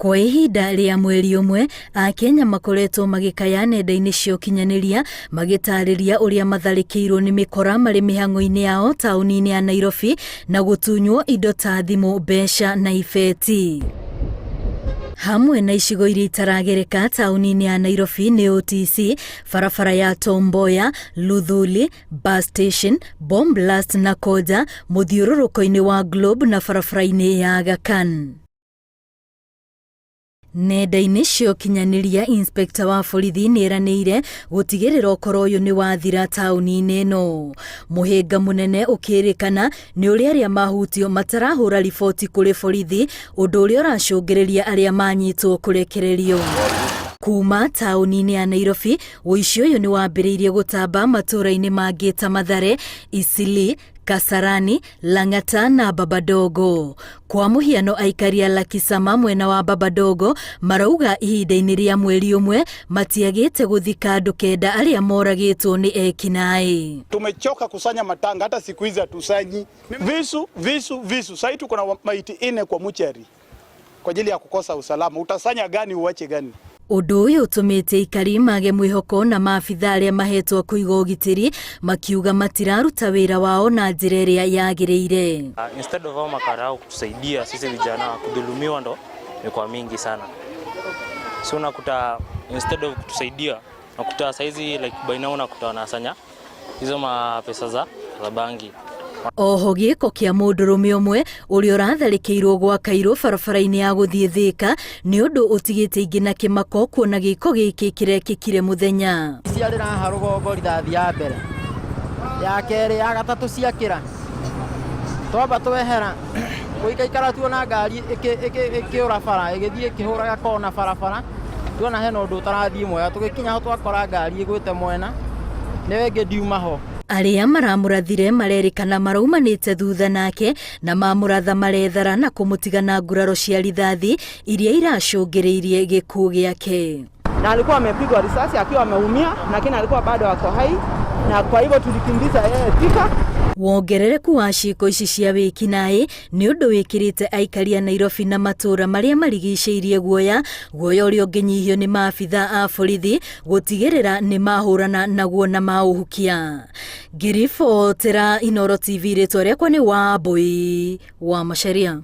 Kwa ihinda rĩa mweri ũmwe, Akenya makoretwo magĩkaya nenda-inĩ cia ũkinyanĩria magĩtarĩria ũrĩa matharĩkĩirwo nĩ mĩkora marĩ mĩhang'o-inĩ yao taũni-inĩ ya Nairobi na gũtunywo indo ta thimũ, mbeca na ibeti. Hamwe na icigo iria itaragereka taũni-inĩ ya Nairobi nĩ OTC, barabara ya Tom Mboya, Luthuli, bus station, Bomb Blast na Koja, mũthiũrũrũko-inĩ wa Globe na barabara-inĩ ya Aga Khan. Nenda-inĩ cia ũkinyanĩria, inspector wa borithi nĩeranĩire gũtigĩrĩra ũkora ũyũ nĩ wathira taũni-inĩ ĩno. Mũhĩnga mũnene ũkĩrĩkana nĩ ũrĩa arĩa mahutio matarahũra riboti kũrĩ borithi, ũndũ ũrĩa ũracũngĩrĩria arĩa manyitwo kũrekererio. Kuma taũni-inĩ ya Nairobi, ũici ũyũ nĩ wambĩrĩirie gũtamba matũũra-inĩ mangĩ ta Mathare, Eastleigh, Kasarani, Lang'ata na Babadogo. Kwa mũhiano, aikari a Lakisama mwena wa Babadogo marauga ihinda-inĩ rĩa mweri ũmwe matiagĩte gũthika andũ kenda arĩa moragĩtwo nĩ ekinaĩ. Tumechoka kusanya matanga, hata siku hizi hatusanyi. Visu. Sasa tuko na maiti 4 kwa muchari kwa ajili ya kukosa usalama. Utasanya gani uache gani? Ũndũ ũyũ ũtũmĩte aikari mage mwĩhoko na maabitha arĩa mahetwo kũiga ũgitĩri, makiuga matiraruta wĩra wao na njĩra ĩrĩa yagĩrĩire. Instead of hao makarau kutusaidia sisi vijana, kudhulumiwa ndo imekuwa mingi sana. So unakuta instead of kutusaidia, unakuta saizi like baina unakuta wanasanya hizo mapesa za bangi. Oho gĩko kĩa mũndũrũme ũmwe ũrĩa ũratharĩkĩirwo gwa Kairũ barabara-inĩ ya gũthiĩ Thĩka nĩ ũndũ ũtigĩte ingĩ na kĩmako kuona gĩko gĩkĩ kĩrekĩkire mũthenya. Ciarĩ haha rũgongo rithathi ya mbere, ya kerĩ, ya gatatũ ciakĩra, twamba twehera gũikaikara tuona ngari ĩkĩũra bara ĩgĩthiĩ ĩkĩhũraga kona barabara, tuona hena ũndũ ũtarathiĩ mwega, tũgĩkinya ho twakora ngari ĩgwĩte mwena nĩwe ĩngĩ ndiuma ho. Arĩa maramũrathire marerĩkana maraumanĩte thutha nake na mamũratha marethara na kũmũtiga na nguraro cia rithathi iria iracũngĩrĩirie gĩkuũ gĩake. Na alikuwa amepigwa risasi akiwa ameumia, lakini alikuwa bado ako hai, na kwa hivyo tulikimbiza yeye Thika. Wongerereku wa ciĩko ici cia wĩkinaĩ nĩ ũndũ wĩkĩrĩte aikari a Nairobi na matũũra marĩa marigicĩirie guoya ũrĩa ũngĩnyihio nĩ maabitha a borithi gũtigĩrĩra nĩ mahũrana naguo na maũhukia. Ngĩribotera Inooro TV, rĩtwa rĩakwa nĩ Wambui wa Macharia.